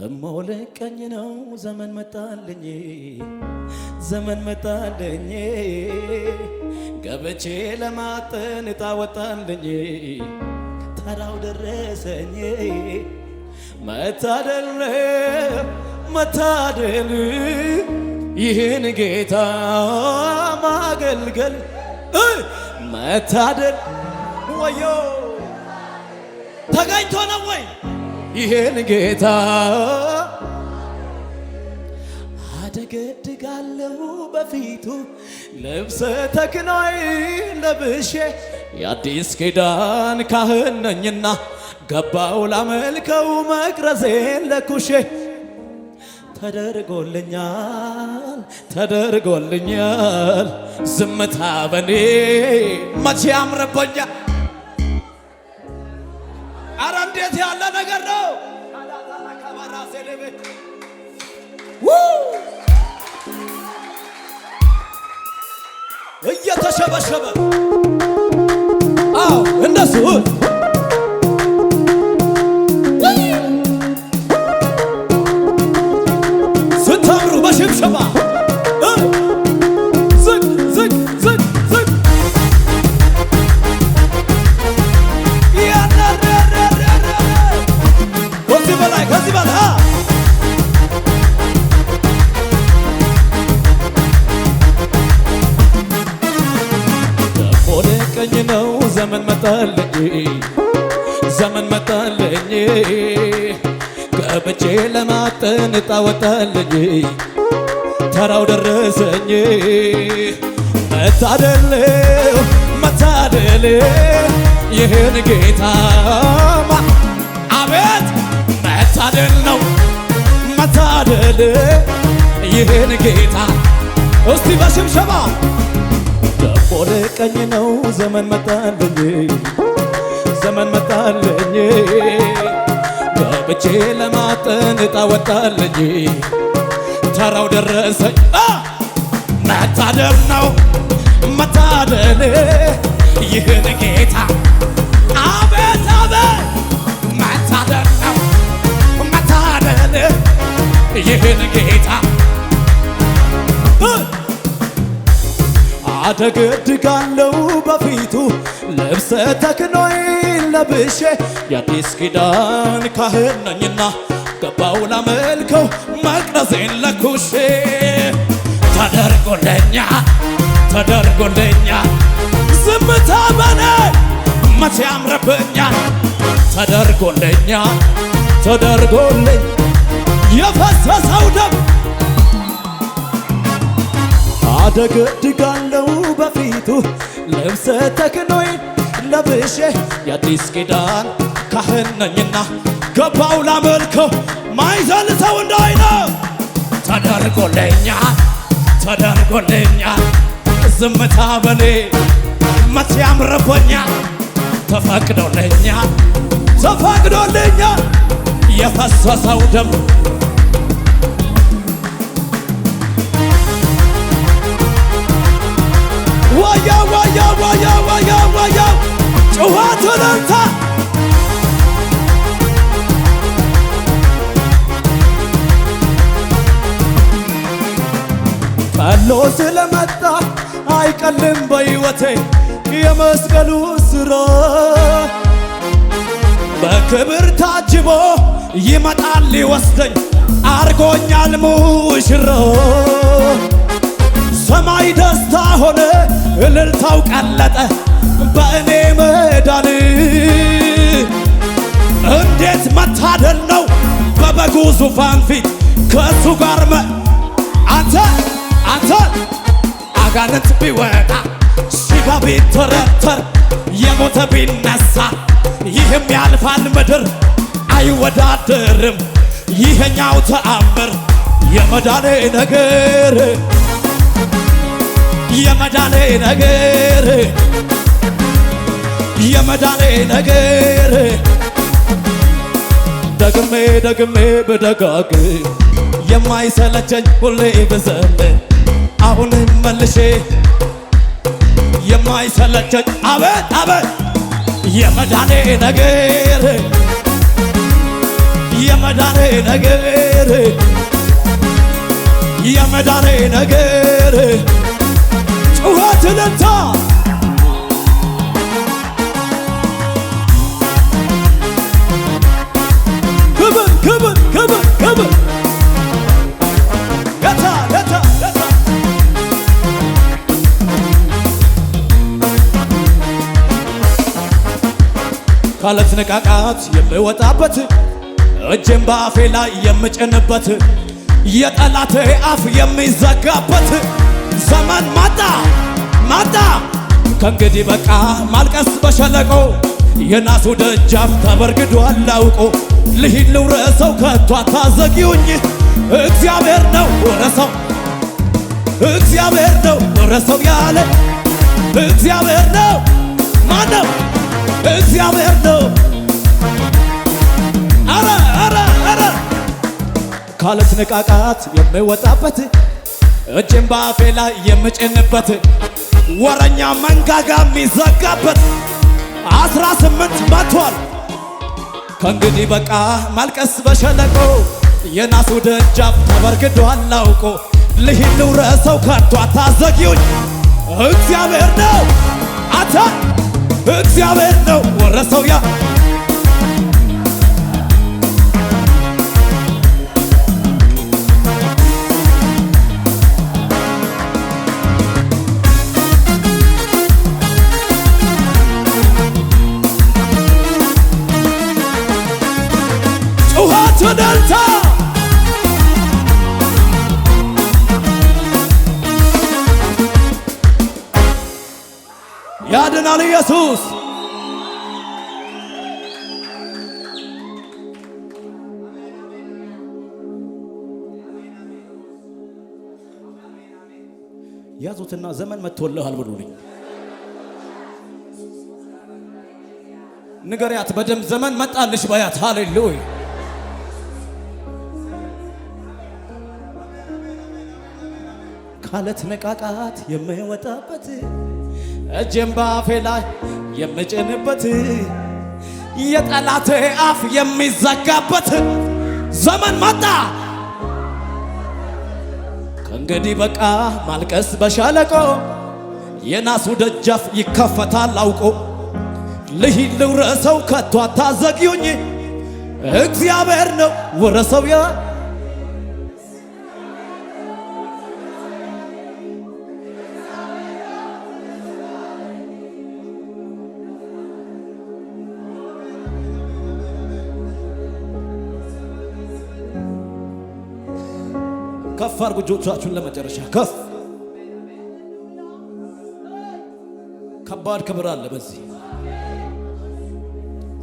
እሞልቀኝ ነው ዘመን መጣልኝ ዘመን መጣልኝ ገብቼ ለማጠን ዕጣ ወጣልኝ ተራው ደረሰኝ መታደል መታደል ይህን ጌታ ማገልገል መታደል ወዮ ተገኝቶ ነው ወይ ይህን ጌታ አደገድጋለሁ በፊቱ ልብሰ ተክህኖዬ ለብሼ የአዲስ ኪዳን ካህን ነኝና ገባው ላመልከው መቅረዜን ለኩሼ ተደርጎልኛል ተደርጎልኛል ዝምታ በኔ መቼ ያምርብኛል አረ እንዴት ያለ ነገር ነው እየተሸበሸበ አዎ እንደሱ ስታምሩ በሽብሸባ ዝቅ ዝቅ ዝቅ ዝቅ ከዚህ በላይ ቀኝ ነው ዘመን መጣልኝ ዘመን መጣልኝ ገብቼ ለማጠን ዕጣ ወጣልኝ ተራው ደረሰኝ መታደል መታደል ይህን ጌታ አቤት መታደል ነው መታደል ይህን ጌታ እስቲ በሽብሸባ ቀኝ ነው ዘመን መጣልኝ ዘመን መጣልኝ ገብቼ ለማጠን ዕጣ ወጣልኝ ተራው ደረሰኝ መታደል ነው መታደል ይህን ጌታ አቤት አቤት መታደል ነው መታደል ይህን ጌታ አደገድጋለሁ በፊቱ ልብሰ ተክህኖዬ ለብሼ የአዲስ ኪዳን ካህን ነኝና ገባው ላመልከው መቅረዜን ለኩሼ ተደርጎልኛል ተደርጎልኛል ዝምታ በኔ መቼ ያምርብኛል ተደርጎልኛል ተደርጎልኝ የፈሰሰው ደም አደገድጋለሁ በፊቱ ልብሰ ተክህኖዬ ለብሼ የአዲስ ኪዳን ካህን ነኝና ገባው ላመልከው ማይዘልተው እንዳይነ ተደርጎልኛል ተደርጎልኛል ዝምታ በኔ መቼ ያምርብኛል ተፈቅዶልኛል ተፈቅዶልኛል የፈሰሰው ደም ዋያ ዋያ ዋያ ዋያ ዋያ ጩኸቱ ለንታ ቀሎ ስለመጣ አይቀልም በሕይወቴ የመስቀሉ ሥራ በክብር ታጅቦ ይመጣል ሊወስደኝ አርጎኛል ሙሽራ ሰማይ ደስታ ሆነ እልልታው ቀለጠ በእኔ መዳን እንዴት መታደል ነው በበጉ ዙፋን ፊት ከእሱ ጋር አንተ አጋንንት ቢወጣ ሽባ ቢተረተር የሞተ ቢነሳ ይህም ያልፋል ምድር አይወዳደርም ይሄኛው ተአምር የመዳኔ ነገር የመዳኔ ነገር የመዳኔ ነገር ደግሜ ደግሜ ብደጋግም የማይሰለቸኝ ሁሌ ብዘምር አሁንም መልሼ የማይሰለቸኝ አቤት አቤት የመዳኔ ነገር የመዳኔ ነገር የመዳኔ ነገር ጩኸት እልልታ ክብር ክብር ክብር ክብር የታ የታ የታ ካለት ንቃቃት የምወጣበት እጄን በአፌ ላይ የምጭንበት የጠላቴ አፍ የሚዘጋበት ዘመን መጣ መጣ። ከእንግዲህ በቃ ማልቀስ በሸለቆ የናሱ ደጃፍ ተበርግዷል አውቆ ልሂድ ልውረሰው ከቶ አታዘጊውኝ። እግዚአብሔር ነው ወረሰው እግዚአብሔር ነው ወረሰው ያለ እግዚአብሔር ነው ማነው እግዚአብሔር ነው። አረ አረ አረ ካለት ንቃቃት የምወጣበት እጄን በአፌ ላይ የምጭንበት ወረኛ መንጋጋ የሚዘጋበት 18 መቷል። ከእንግዲህ በቃ ማልቀስ በሸለቆ የናሱ ደጃፍ ተበርግዷል አውቆ ልሂድ ልውረሰው ከቶ አታዘጊውኝ። እግዚአብሔር ነው አታ እግዚአብሔር ነው ወረሰው ያ ጩኸት ደልታ ያድናል ኢየሱስ። ያዙትና ዘመን መጥቶልሃል ብሉልኝ። ንገሪያት በደም ዘመን መጣልሽ በያት። ሃሌሉያ ካለት ነቃቃት የምወጣበት እጄን በአፌ ላይ የምጭንበት የጠላቴ አፍ የሚዘጋበት ዘመን መጣ። ከእንግዲህ በቃ ማልቀስ በሸለቆ የናሱ ደጃፍ ይከፈታል አውቆ ልሂድ ልውረሰው ከቶ አታዘጊውኝ። እግዚአብሔር ነው ወረሰው ያ ከፍ አድርጉ እጆቻችሁን ለመጨረሻ ከፍ። ከባድ ክብር አለ በዚህ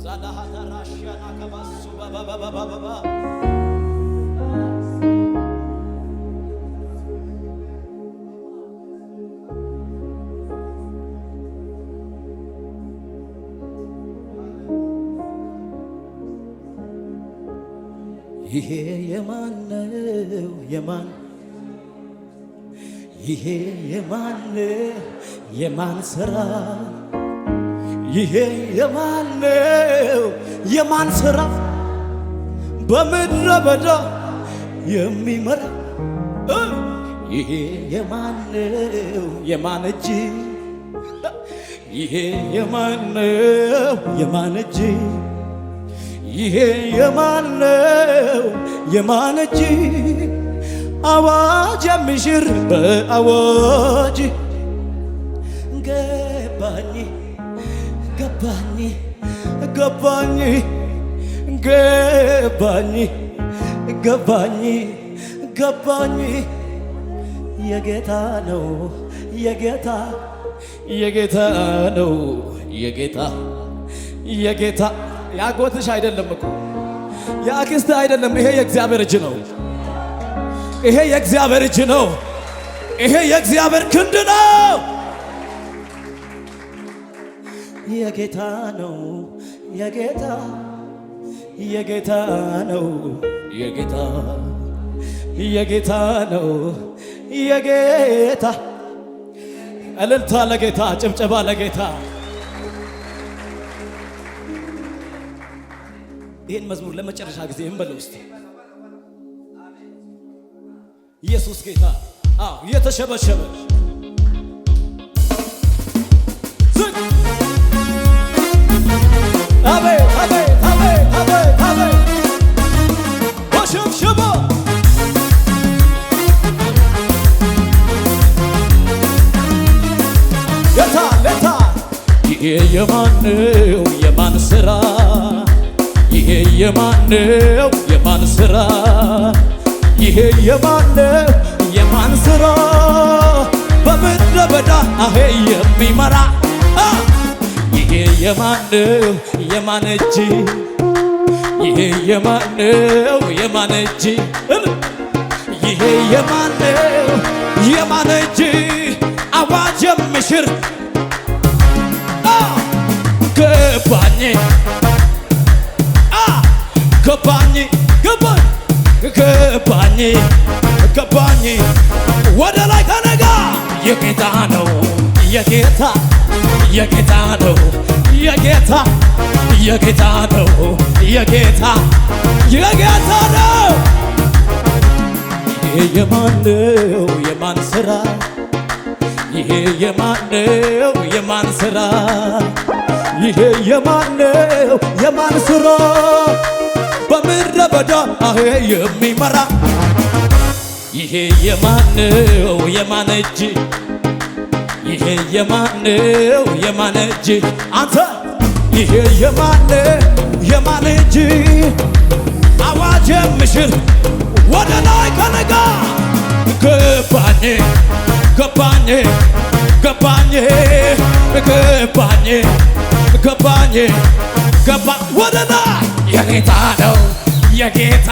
ዛላሃታራሽያና ከባሱ ባባባባባ ይሄ የማን ነው የማን ይሄ የማን የማን ሥራ ይሄ የማን ነው የማን ሥራ በምድረ በዳ የሚመራ ይሄ የማን ነው የማን እጅ ይሄ የማን ነው የማን እጅ ይሄ የማን ነው የማን እጅ አዋጅ የሚሽር በአዋጅ ገባኝ ገባኝ ገባኝ ገባኝ ገባኝ ገባኝ የጌታ ነው የጌታ የጌታ ነው የጌታ የጌታ ያጎትሽ አይደለም እኮ ያክስትህ አይደለም። ይሄ የእግዚአብሔር እጅ ነው። ይሄ የእግዚአብሔር እጅ ነው። ይሄ የእግዚአብሔር ክንድ ነው። የጌታ ነው የጌታ የጌታ ነው የጌታ የጌታ ነው የጌታ እልልታ ለጌታ ጭብጨባ ለጌታ ይህን መዝሙር ለመጨረሻ ጊዜ እንበለው እስቲ። ኢየሱስ ጌታ። አዎ እየተሸበሸበ አቤት አቤት አቤት አቤት አቤት ወሽብሽቦ ለታ ለታ ይሄ የማነው የማን ሥራ? ይሄ የማነው የማን ሥራ? ይሄ የማነው የማን ሥራ? በምድረ በዳ አሄ የሚመራ ይሄ የማነው የማን እጅ? ይሄ የማነው የማን እጅ? ይሄ የማነው የማን እጅ? አዋጅ የሚሽር ገባኝ ገባኝ ገባኝ ገባኝ ገባኝ ወደ ላይ ከነጋ የጌታ ነው የጌታ የጌታ ነው የጌታ የጌታ ነው የጌታ የጌታ ነው። ይሄ የማነው የማን ሥራ? ይሄ የማነው የማን ሥራ? ይሄ የማነው የማን ሥራ? በምድረ በዳ አሄ የሚመራ ይሄ የማነው የማን እጅ? ይሄ የማነው የማን እጅ? አንተ ይሄ የማነው የማን እጅ? አዋጅ የሚሽር ወደ ላይ ከነጋ ገባኝ ገባኝ ገባኝ ገባኝ ገባኝ ገባ ወደ ላይ የጌታ ነው የጌታ